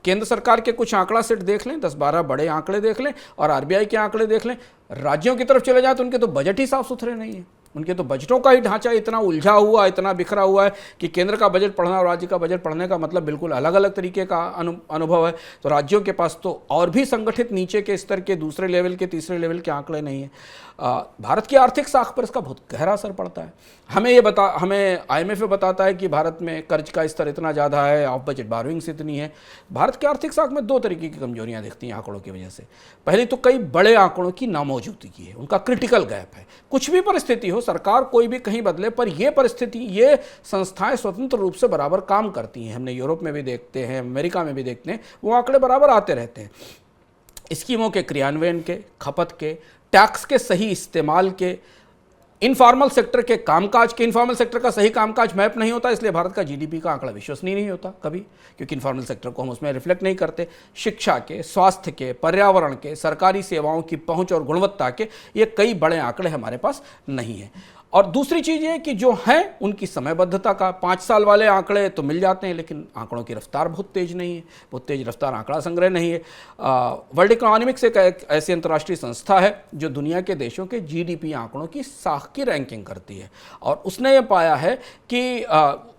केंद्र सरकार के कुछ आंकड़ा सेट देख लें, 10-12 बड़े आंकड़े देख लें और RBI के आंकड़े देख लें। राज्यों की तरफ चले जाए तो उनके तो बजट ही साफ सुथरे नहीं है। उनके तो बजटों का ही ढांचा इतना उलझा हुआ, इतना बिखरा हुआ है कि केंद्र का बजट पढ़ना और राज्य का बजट पढ़ने का मतलब बिल्कुल अलग अलग तरीके का अनुभव है। तो राज्यों के पास तो और भी संगठित नीचे के स्तर के, दूसरे लेवल के, तीसरे लेवल के आंकड़े नहीं है। भारत की आर्थिक साख पर इसका बहुत गहरा असर पड़ता है। हमें IMF बताता है कि भारत में कर्ज का स्तर इतना ज़्यादा है, ऑफ बजट बारोइंग्स इतनी है। भारत की आर्थिक साख में दो तरीके की कमजोरियां दिखती हैं आंकड़ों की वजह से। पहली तो कई बड़े आंकड़ों की नामौजूदगी है, उनका क्रिटिकल गैप है। कुछ भी परिस्थिति हो, सरकार कोई भी कहीं बदले, पर ये संस्थाएं स्वतंत्र रूप से बराबर काम करती हैं। हमने यूरोप में भी देखते हैं, अमेरिका में भी देखते हैं, वो आंकड़े बराबर आते रहते हैं। स्कीमों के क्रियान्वयन के, खपत के, टैक्स के सही इस्तेमाल के, इनफॉर्मल सेक्टर के कामकाज के, इनफॉर्मल सेक्टर का सही कामकाज मैप नहीं होता, इसलिए भारत का GDP का आंकड़ा विश्वसनीय नहीं होता कभी, क्योंकि इनफॉर्मल सेक्टर को हम उसमें रिफ्लेक्ट नहीं करते। शिक्षा के, स्वास्थ्य के, पर्यावरण के, सरकारी सेवाओं की पहुंच और गुणवत्ता के, ये कई बड़े आंकड़े हमारे पास नहीं है। और दूसरी चीज़ ये कि जो हैं उनकी समयबद्धता का, 5 साल वाले आंकड़े तो मिल जाते हैं, लेकिन आंकड़ों की रफ्तार बहुत तेज नहीं है, बहुत तेज रफ्तार आंकड़ा संग्रह नहीं है। वर्ल्ड इकोनॉमिक्स एक ऐसी अंतर्राष्ट्रीय संस्था है जो दुनिया के देशों के GDP आंकड़ों की साख की रैंकिंग करती है, और उसने ये पाया है कि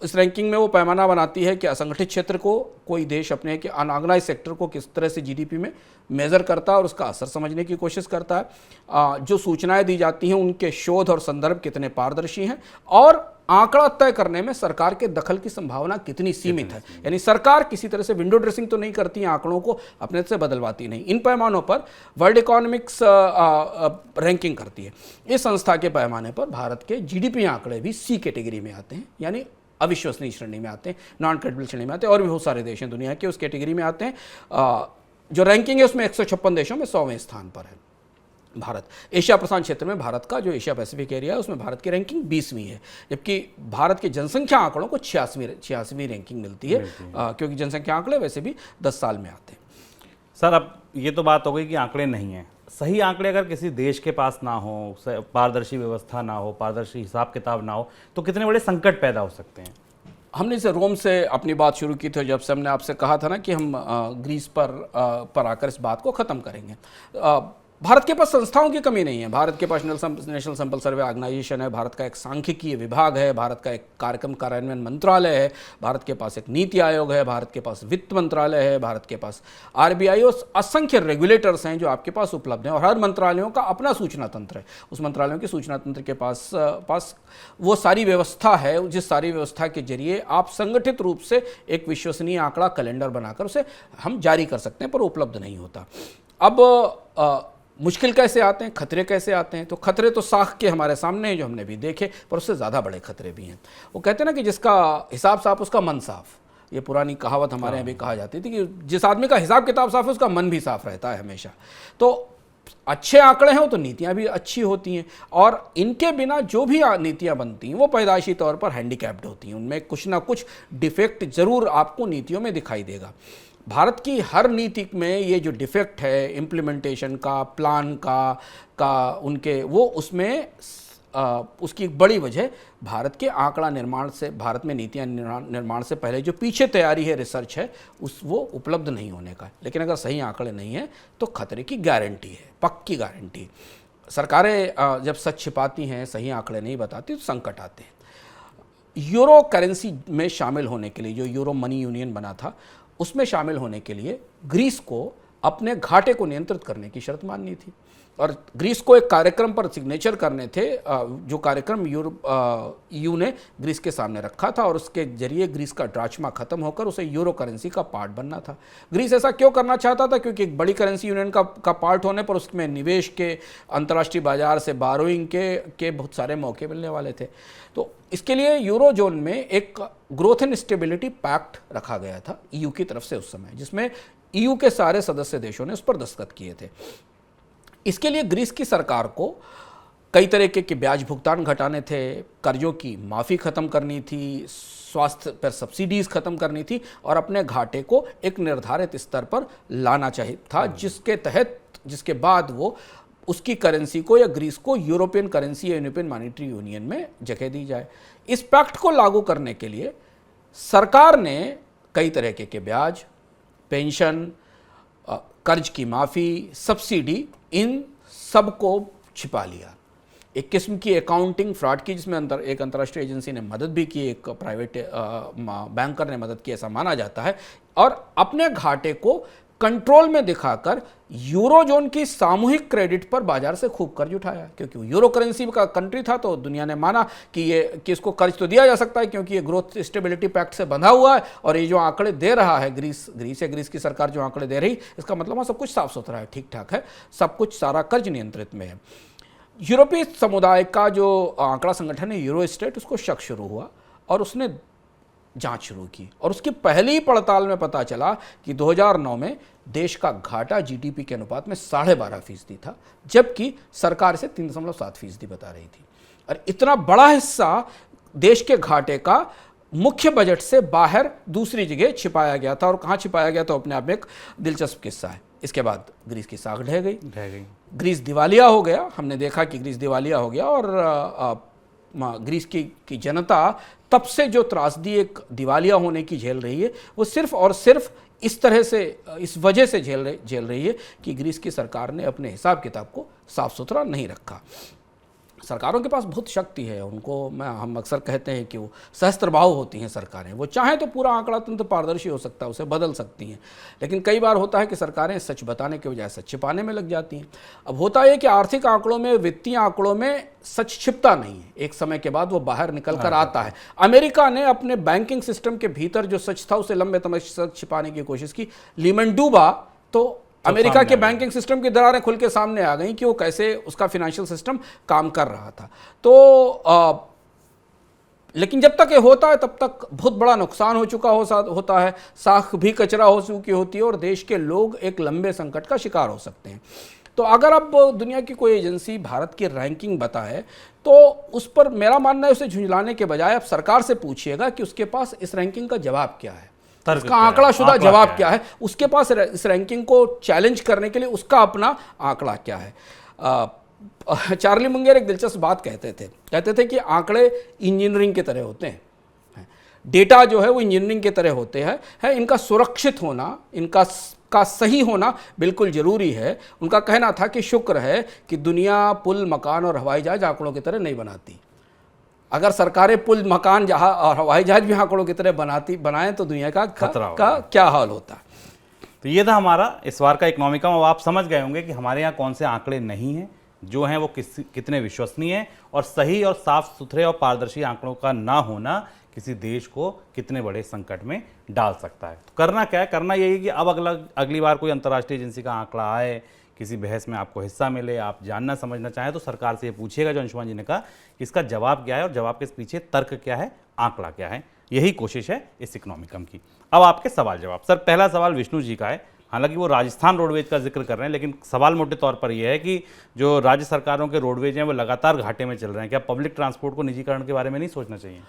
इस रैंकिंग में वो पैमाना बनाती है कि असंगठित क्षेत्र को कोई देश अपने के अनऑर्गेनाइज सेक्टर को किस तरह से GDP में मेज़र करता है और उसका असर समझने की कोशिश करता है। जो सूचनाएं दी जाती हैं उनके शोध और संदर्भ कितने पारदर्शी हैं, और आंकड़ा तय करने में सरकार के दखल की संभावना कितनी सीमित है। यानी सरकार किसी तरह से विंडो ड्रेसिंग तो नहीं करती है, आंकड़ों को अपने से बदलवाती नहीं। इन पैमानों पर वर्ल्ड इकोनॉमिक्स रैंकिंग करती है। इस संस्था के पैमाने पर भारत के GDP आंकड़े भी C कैटेगरी में आते हैं, यानी अविश्वसनीय श्रेणी में आते हैं, नॉन क्रेडिबल श्रेणी में आते हैं। और भी बहुत सारे देश हैं दुनिया के उस कैटेगरी में आते हैं। जो रैंकिंग है उसमें 156 देशों में 100वें स्थान पर है भारत। एशिया प्रशांत क्षेत्र में भारत का जो एशिया पैसिफिक एरिया है उसमें भारत की रैंकिंग 20वीं है, जबकि भारत के जनसंख्या आंकड़ों को 86वीं रैंकिंग मिलती है, क्योंकि जनसंख्या आंकड़े वैसे भी 10 साल में आते हैं। सर, अब ये तो बात हो गई कि आंकड़े नहीं हैं। सही आंकड़े अगर किसी देश के पास ना हो, पारदर्शी व्यवस्था ना हो, पारदर्शी हिसाब किताब ना हो, तो कितने बड़े संकट पैदा हो सकते हैं। हमने इसे रोम से अपनी बात शुरू की थी, जब से हमने आपसे कहा था ना कि हम ग्रीस पर आकर इस बात को ख़त्म करेंगे। भारत के पास संस्थाओं की कमी नहीं है। भारत के पास नेशनल सैंपल सर्वे ऑर्गेनाइजेशन है, भारत का एक सांख्यिकीय विभाग है, भारत का एक कार्यक्रम कार्यान्वयन मंत्रालय है, भारत के पास एक नीति आयोग है, भारत के पास वित्त मंत्रालय है, भारत के पास RBI और असंख्य रेगुलेटर्स हैं जो आपके पास उपलब्ध हैं, और हर मंत्रालयों का अपना सूचना तंत्र है। उस मंत्रालयों के सूचना तंत्र के पास वो सारी व्यवस्था है, जिस सारी व्यवस्था के जरिए आप संगठित रूप से एक विश्वसनीय आंकड़ा कैलेंडर बनाकर उसे हम जारी कर सकते हैं, पर उपलब्ध नहीं होता। अब मुश्किल कैसे आते हैं, खतरे कैसे आते हैं? तो खतरे तो साख के हमारे सामने हैं जो हमने भी देखे, पर उससे ज़्यादा बड़े खतरे भी हैं। वो कहते हैं ना कि जिसका हिसाब साफ उसका मन साफ। ये पुरानी कहावत हमारे यहाँ भी कहा जाती थी कि जिस आदमी का हिसाब किताब साफ है उसका मन भी साफ रहता है हमेशा। तो अच्छे आंकड़े हैं तो नीतियाँ भी अच्छी होती हैं, और इनके बिना जो भी नीतियाँ बनती हैं वो पैदाइशी तौर पर हैंडीकैप्ड होती हैं। उनमें कुछ ना कुछ डिफेक्ट जरूर आपको नीतियों में दिखाई देगा। भारत की हर नीति में ये जो डिफेक्ट है इम्प्लीमेंटेशन का, प्लान का उनके, वो उसमें उसकी एक बड़ी वजह भारत के आंकड़ा निर्माण से, भारत में नीतियाँ निर्माण से पहले जो पीछे तैयारी है, रिसर्च है, वो उपलब्ध नहीं होने का। लेकिन अगर सही आंकड़े नहीं हैं तो खतरे की गारंटी है, पक्की गारंटी। सरकारें जब सच छिपाती हैं, सही आंकड़े नहीं बताती, तो संकट आते हैं। यूरो करेंसी में शामिल होने के लिए, जो यूरो मनी यूनियन बना था, उसमें शामिल होने के लिए ग्रीस को अपने घाटे को नियंत्रित करने की शर्त माननी थी, और ग्रीस को एक कार्यक्रम पर सिग्नेचर करने थे, जो कार्यक्रम EU ने ग्रीस के सामने रखा था, और उसके जरिए ग्रीस का ड्राचमा खत्म होकर उसे यूरो करेंसी का पार्ट बनना था। ग्रीस ऐसा क्यों करना चाहता था? क्योंकि एक बड़ी करेंसी यूनियन का पार्ट होने पर उसमें निवेश के, अंतर्राष्ट्रीय बाजार से बारोइंग के बहुत सारे मौके मिलने वाले थे। तो इसके लिए यूरो जोन में एक ग्रोथ एंड स्टेबिलिटी पैक्ट रखा गया था EU की तरफ से उस समय, जिसमें EU के सारे सदस्य देशों ने उस पर दस्तखत किए थे। इसके लिए ग्रीस की सरकार को कई तरीके के ब्याज भुगतान घटाने थे, कर्जों की माफ़ी ख़त्म करनी थी, स्वास्थ्य पर सब्सिडीज़ ख़त्म करनी थी, और अपने घाटे को एक निर्धारित स्तर पर लाना चाहिए था, जिसके बाद वो उसकी करेंसी को या ग्रीस को यूरोपियन करेंसी या यूरोपियन मॉनेटरी यूनियन में जगह दी जाए। इस पैक्ट को लागू करने के लिए सरकार ने कई तरीके के ब्याज, पेंशन, कर्ज की माफ़ी, सब्सिडी, इन सब को छिपा लिया। एक किस्म की अकाउंटिंग फ्रॉड की, जिसमें एक अंतर्राष्ट्रीय एजेंसी ने मदद भी की, एक प्राइवेट बैंकर ने मदद की, ऐसा माना जाता है, और अपने घाटे को कंट्रोल में दिखाकर यूरोजोन की सामूहिक क्रेडिट पर बाजार से खूब कर्ज उठाया, क्योंकि यूरो करेंसी का कंट्री था तो दुनिया ने माना कि इसको कर्ज तो दिया जा सकता है क्योंकि ये ग्रोथ स्टेबिलिटी पैक्ट से बंधा हुआ है, और ये जो आंकड़े दे रहा है ग्रीस की सरकार जो आंकड़े दे रही, इसका मतलब वहाँ सब कुछ साफ सुथरा है, ठीक ठाक है, सब कुछ सारा कर्ज नियंत्रित में है। यूरोपीय समुदाय का जो आंकड़ा संगठन है यूरोस्टेट, उसको शक शुरू हुआ और उसने जांच शुरू की, और उसकी पहली पड़ताल में पता चला कि 2009 में देश का घाटा जीडीपी के अनुपात में 12.5% था, जबकि सरकार इसे 3.7% बता रही थी। और इतना बड़ा हिस्सा देश के घाटे का मुख्य बजट से बाहर दूसरी जगह छिपाया गया था, और कहाँ छिपाया गया तो अपने आप में एक दिलचस्प किस्सा है। इसके बाद ग्रीस की साख ढह गई, ग्रीस दिवालिया हो गया। हमने देखा कि ग्रीस दिवालिया हो गया, और ग्रीस की जनता तब से जो त्रासदी एक दिवालिया होने की झेल रही है, वो सिर्फ और सिर्फ इस तरह से, इस वजह से झेल रही है कि ग्रीस की सरकार ने अपने हिसाब किताब को साफ सुथरा नहीं रखा। सरकारों के पास बहुत शक्ति है, उनको हम अक्सर कहते हैं कि वो सहस्त्रबाहु होती हैं सरकारें। वो चाहें तो पूरा आंकड़ा तंत्र पारदर्शी हो सकता है, उसे बदल सकती हैं, लेकिन कई बार होता है कि सरकारें सच बताने के बजाय सच छिपाने में लग जाती हैं। अब होता है कि आर्थिक आंकड़ों में, वित्तीय आंकड़ों में सच छिपता नहीं है, एक समय के बाद वो बाहर निकल कर आता है। अमेरिका ने अपने बैंकिंग सिस्टम के भीतर जो सच था उसे लंबे समय तक छिपाने की कोशिश की। लीमन डूबा तो अमेरिका के बैंकिंग सिस्टम की दरारें खुल के सामने आ गई कि वो कैसे उसका फिनेंशियल सिस्टम काम कर रहा था। तो लेकिन जब तक ये होता है तब तक बहुत बड़ा नुकसान हो चुका होता है, साख भी कचरा हो चुकी होती है, और देश के लोग एक लंबे संकट का शिकार हो सकते हैं। तो अगर अब दुनिया की कोई एजेंसी भारत की रैंकिंग बताए तो उस पर मेरा मानना है उसे झुंझलाने के बजाय आप सरकार से पूछिएगा कि उसके पास इस रैंकिंग का जवाब क्या है, उसका आंकड़ा शुदा जवाब क्या है, उसके पास इस रैंकिंग को चैलेंज करने के लिए उसका अपना आंकड़ा क्या है। चार्ली मुंगेर एक दिलचस्प बात कहते थे कि आंकड़े इंजीनियरिंग की तरह होते हैं, डेटा जो है वो इंजीनियरिंग की तरह होते हैं, इनका सुरक्षित होना, इनका सही होना बिल्कुल जरूरी है। उनका कहना था कि शुक्र है कि दुनिया पुल, मकान और हवाई जहाज आंकड़ों की तरह नहीं बनाती। अगर सरकारें पुल, मकान, जहाज और हवाई जहाज भी आंकड़ों की तरह बनाएं तो दुनिया का क्या हाल होता। तो ये था हमारा इस बार का इकोनॉमिकम। अब आप समझ गए होंगे कि हमारे यहाँ कौन से आंकड़े नहीं हैं, जो हैं वो कितने विश्वसनीय हैं, और सही और साफ सुथरे और पारदर्शी आंकड़ों का ना होना किसी देश को कितने बड़े संकट में डाल सकता है। तो करना क्या है? करना यही है कि अब अगली बार कोई अंतर्राष्ट्रीय एजेंसी का आंकड़ा आए, किसी बहस में आपको हिस्सा मिले, आप जानना समझना चाहें तो सरकार से ये पूछिएगा जो अंशुमान जी ने कहा कि इसका जवाब क्या है और जवाब के पीछे तर्क क्या है, आंकड़ा क्या है। यही कोशिश है इस इकोनॉमिकम की। अब आपके सवाल जवाब। सर, पहला सवाल विष्णु जी का है। हालांकि वो राजस्थान रोडवेज का जिक्र कर रहे हैं, लेकिन सवाल मोटे तौर पर यह है कि जो राज्य सरकारों के रोडवेज हैं वो लगातार घाटे में चल रहे हैं। क्या पब्लिक ट्रांसपोर्ट को निजीकरण के बारे में नहीं सोचना चाहिए?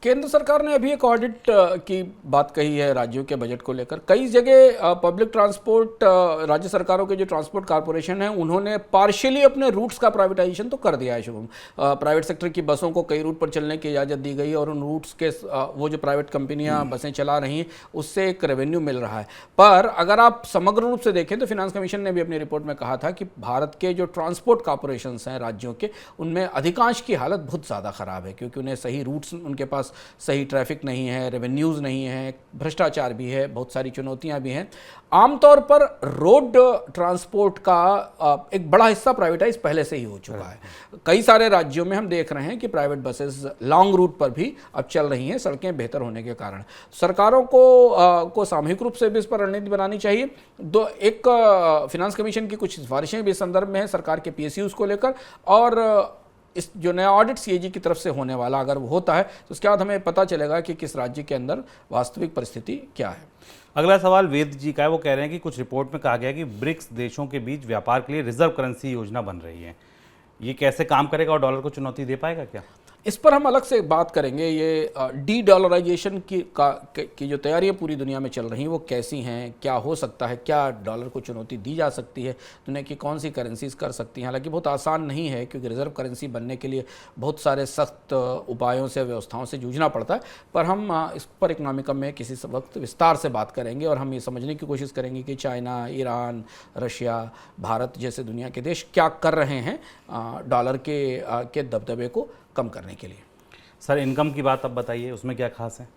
केंद्र सरकार ने अभी एक ऑडिट की बात कही है राज्यों के बजट को लेकर। कई जगह पब्लिक ट्रांसपोर्ट, राज्य सरकारों के जो ट्रांसपोर्ट कॉर्पोरेशन है उन्होंने पार्शियली अपने रूट्स का प्राइवेटाइजेशन तो कर दिया है। शुभम, प्राइवेट सेक्टर की बसों को कई रूट पर चलने की इजाज़त दी गई, और उन रूट्स के वो जो प्राइवेट कंपनियां बसें चला रही हैं उससे एक रेवेन्यू मिल रहा है। पर अगर आप समग्र रूप से देखें तो फिनांस कमीशन ने भी अपनी रिपोर्ट में कहा था कि भारत के जो ट्रांसपोर्ट कॉर्पोरेशन हैं राज्यों के, उनमें अधिकांश की हालत बहुत ज़्यादा ख़राब है, क्योंकि उन्हें सही रूट्स, उनके पास सही ट्रैफिक नहीं है, रेवेन्यूज़ नहीं है, भ्रष्टाचार भी है, बहुत सारी चुनौतियां भी हैं। आमतौर पर रोड ट्रांसपोर्ट का एक बड़ा हिस्सा प्राइवेटाइज पहले से ही हो चुका है। कई सारे राज्यों में हम देख रहे हैं कि प्राइवेट बसेस लॉन्ग रूट पर भी अब चल रही हैं, सड़कें बेहतर होने के कारण। सरकारों को सामूहिक रूप से भी इस पर रणनीति बनानी चाहिए। एक फिनांस कमीशन की कुछ सिफारिशें भी इस संदर्भ में है सरकार के PSUs को लेकर, और इस जो नया ऑडिट CAG की तरफ से होने वाला अगर वो होता है तो उसके बाद हमें पता चलेगा कि किस राज्य के अंदर वास्तविक परिस्थिति क्या है। अगला सवाल वेद जी का है। वो कह रहे हैं कि कुछ रिपोर्ट में कहा गया है कि ब्रिक्स देशों के बीच व्यापार के लिए रिजर्व करेंसी योजना बन रही है। ये कैसे काम करेगा और डॉलर को चुनौती दे पाएगा क्या? इस पर हम अलग से बात करेंगे। ये डी-डॉलराइजेशन की जो तैयारियां पूरी दुनिया में चल रही हैं वो कैसी हैं, क्या हो सकता है, क्या डॉलर को चुनौती दी जा सकती है, दुनिया की कौन सी करेंसीज कर सकती हैं। हालांकि बहुत आसान नहीं है, क्योंकि रिजर्व करेंसी बनने के लिए बहुत सारे सख्त उपायों से, व्यवस्थाओं से जूझना पड़ता है। पर हम इस पर इकोनॉमिकम में किसी वक्त विस्तार से बात करेंगे, और हम ये समझने की कोशिश करेंगे कि चाइना, ईरान, रशिया, भारत जैसे दुनिया के देश क्या कर रहे हैं डॉलर के दबदबे को कम करने के लिए। सर, इनकम की बात अब बताइए, उसमें क्या खास है?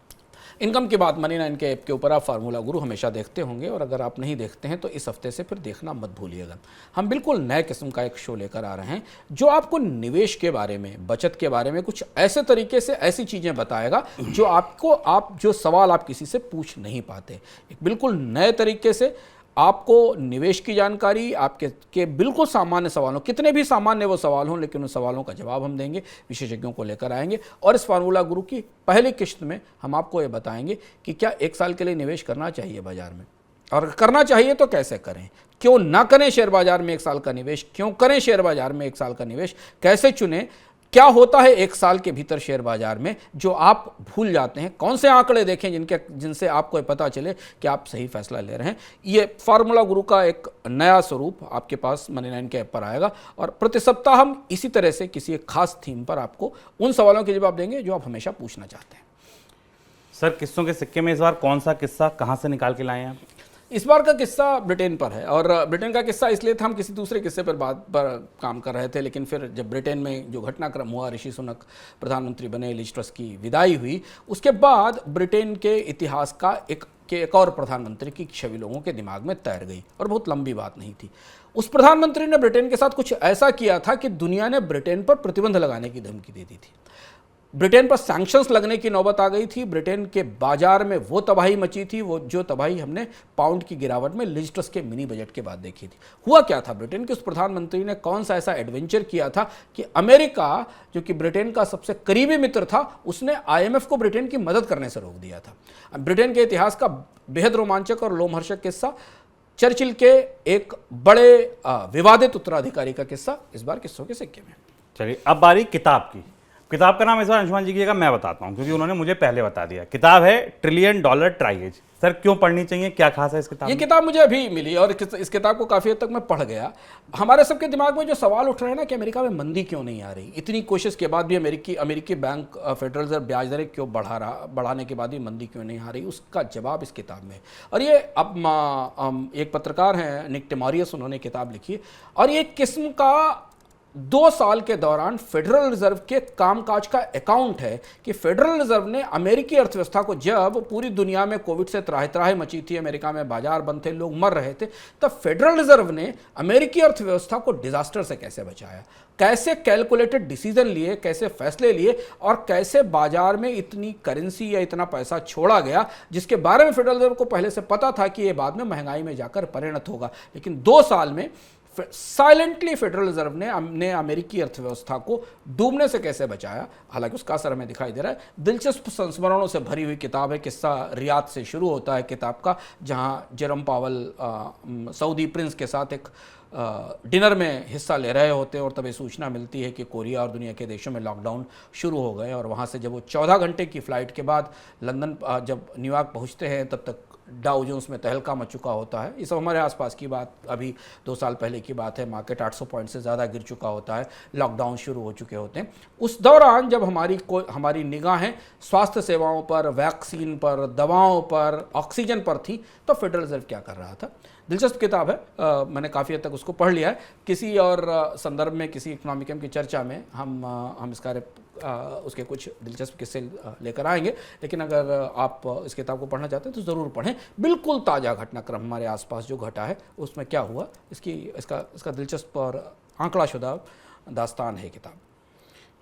इनकम की बात मनी 9 के ऐप के ऊपर आप फार्मूला गुरु हमेशा देखते होंगे, और अगर आप नहीं देखते हैं तो इस हफ्ते से फिर देखना मत भूलिएगा। हम बिल्कुल नए किस्म का एक शो लेकर आ रहे हैं जो आपको निवेश के बारे में, बचत के बारे में कुछ ऐसे तरीके से ऐसी चीज़ें बताएगा जो आपको जो सवाल आप किसी से पूछ नहीं पाते, एक बिल्कुल नए तरीके से आपको निवेश की जानकारी, आपके बिल्कुल सामान्य सवालों, कितने भी सामान्य वो सवाल हों, लेकिन उन सवालों का जवाब हम देंगे, विशेषज्ञों को लेकर आएंगे। और इस फार्मूला गुरु की पहली किश्त में हम आपको ये बताएंगे कि क्या 1 साल के लिए निवेश करना चाहिए बाजार में, और करना चाहिए तो कैसे करें, क्यों ना करें शेयर बाजार में 1 साल का निवेश, क्यों करें शेयर बाजार में 1 साल का निवेश, कैसे चुनें, क्या होता है 1 साल के भीतर शेयर बाजार में जो आप भूल जाते हैं, कौन से आंकड़े देखें जिनसे आपको ये पता चले कि आप सही फैसला ले रहे हैं। ये फार्मूला गुरु का एक नया स्वरूप आपके पास मनी 9 के ऐप पर आएगा, और प्रति सप्ताह हम इसी तरह से किसी एक खास थीम पर आपको उन सवालों के जवाब देंगे जो आप हमेशा पूछना चाहते हैं। सर, किस्सों के सिक्के में इस बार कौन सा किस्सा कहाँ से निकाल के लाए हैं आप? इस बार का किस्सा ब्रिटेन पर है, और ब्रिटेन का किस्सा इसलिए था, हम किसी दूसरे किस्से पर काम कर रहे थे, लेकिन फिर जब ब्रिटेन में जो घटनाक्रम हुआ, ऋषि सुनक प्रधानमंत्री बने, लिज ट्रस की विदाई हुई, उसके बाद ब्रिटेन के इतिहास का एक और प्रधानमंत्री की छवि लोगों के दिमाग में तैर गई, और बहुत लंबी बात नहीं थी। उस प्रधानमंत्री ने ब्रिटेन के साथ कुछ ऐसा किया था कि दुनिया ने ब्रिटेन पर प्रतिबंध लगाने की धमकी दे दी थी, ब्रिटेन पर सैंक्शंस लगने की नौबत आ गई थी, ब्रिटेन के बाजार में वो तबाही मची थी, वो जो तबाही हमने पाउंड की गिरावट में लिज ट्रस के मिनी बजट के बाद देखी थी। हुआ क्या था, ब्रिटेन के उस प्रधानमंत्री ने कौन सा ऐसा एडवेंचर किया था कि अमेरिका, जो कि ब्रिटेन का सबसे करीबी मित्र था, उसने IMF को ब्रिटेन की मदद करने से रोक दिया था। ब्रिटेन के इतिहास का बेहद रोमांचक और लोमहर्षक किस्सा, चर्चिल के एक बड़े विवादित उत्तराधिकारी का किस्सा इस बार किस्सों के सिक्के में। चलिए, अब बारी किताब की। किताब का नाम इस बार अंशुमान जी की जगह मैं बताता हूँ, क्योंकि उन्होंने मुझे पहले बता दिया। किताब है $1 ट्रिलियन ट्राइएज। सर, क्यों पढ़नी चाहिए, क्या खास है इस किताब ये में? किताब मुझे अभी मिली, और इस किताब को काफ़ी हद तक मैं पढ़ गया। हमारे सबके दिमाग में जो सवाल उठ रहे हैं ना कि अमेरिका में मंदी क्यों नहीं आ रही, इतनी कोशिश के बाद भी अमेरिकी बैंक फेडरल रिजर्व ब्याज दरें क्यों बढ़ाने के बाद भी मंदी क्यों नहीं आ रही, उसका जवाब इस किताब में है। और ये अब एक पत्रकार हैं निक टिमोरियस, उन्होंने किताब लिखी है, और ये किस्म का 2 साल के दौरान फेडरल रिजर्व के कामकाज का अकाउंट है कि फेडरल रिजर्व ने अमेरिकी अर्थव्यवस्था को, जब पूरी दुनिया में कोविड से त्राहि मची थी, अमेरिका में बाजार बंद थे, लोग मर रहे थे, तब फेडरल रिजर्व ने अमेरिकी अर्थव्यवस्था को डिजास्टर से कैसे बचाया, कैसे कैलकुलेटेड डिसीजन लिए, कैसे फैसले लिए, और कैसे बाजार में इतनी करेंसी या इतना पैसा छोड़ा गया जिसके बारे में फेडरल रिजर्व को पहले से पता था कि ये बाद में महंगाई में जाकर परिणत होगा। लेकिन 2 साल में साइलेंटली फेडरल रिजर्व ने अमेरिकी अर्थव्यवस्था को डूबने से कैसे बचाया, हालांकि उसका असर हमें दिखाई दे रहा है। दिलचस्प संस्मरणों से भरी हुई किताब है। किस्सा रियाद से शुरू होता है किताब का, जहां जेरम पावल सऊदी प्रिंस के साथ एक डिनर में हिस्सा ले रहे होते हैं, और तब ये सूचना मिलती है कि कोरिया और दुनिया के देशों में लॉकडाउन शुरू हो गए, और वहाँ से जब वो 14 घंटे की फ़्लाइट के बाद लंदन जब न्यूयॉर्क पहुँचते हैं, तब तक डाउ जोन्स में तहलका मच चुका होता है। ये सब हमारे आसपास की बात, अभी 2 साल पहले की बात है। मार्केट 800 पॉइंट से ज़्यादा गिर चुका होता है, लॉकडाउन शुरू हो चुके होते हैं। उस दौरान जब हमारी निगाहें स्वास्थ्य सेवाओं पर, वैक्सीन पर, दवाओं पर, ऑक्सीजन पर थी, तो फेडरल रिजर्व क्या कर रहा था। दिलचस्प किताब है, मैंने काफ़ी हद तक उसको पढ़ लिया है। किसी और संदर्भ में, किसी इकोनॉमिकम की चर्चा में हम इस कार्य उसके कुछ दिलचस्प किस्से लेकर आएंगे, लेकिन अगर आप इस किताब को पढ़ना चाहते हैं तो ज़रूर पढ़ें। बिल्कुल ताज़ा घटनाक्रम हमारे आसपास जो घटा है, उसमें क्या हुआ, इसका दिलचस्प और आंकड़ाशुदा दास्तान है किताब।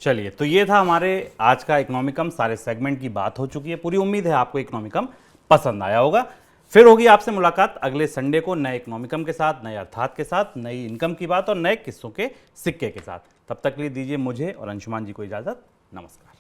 चलिए, तो ये था हमारे आज का इकोनॉमिकम। सारे सेगमेंट की बात हो चुकी है। पूरी उम्मीद है आपको इकोनॉमिकम पसंद आया होगा। फिर होगी आपसे मुलाकात अगले संडे को नए इकोनॉमिकम के साथ, नए अर्थात के साथ, नई इनकम की बात और नए किस्सों के सिक्के के साथ। तब तक के लिए दीजिए मुझे और अंशुमान जी को इजाज़त। नमस्कार।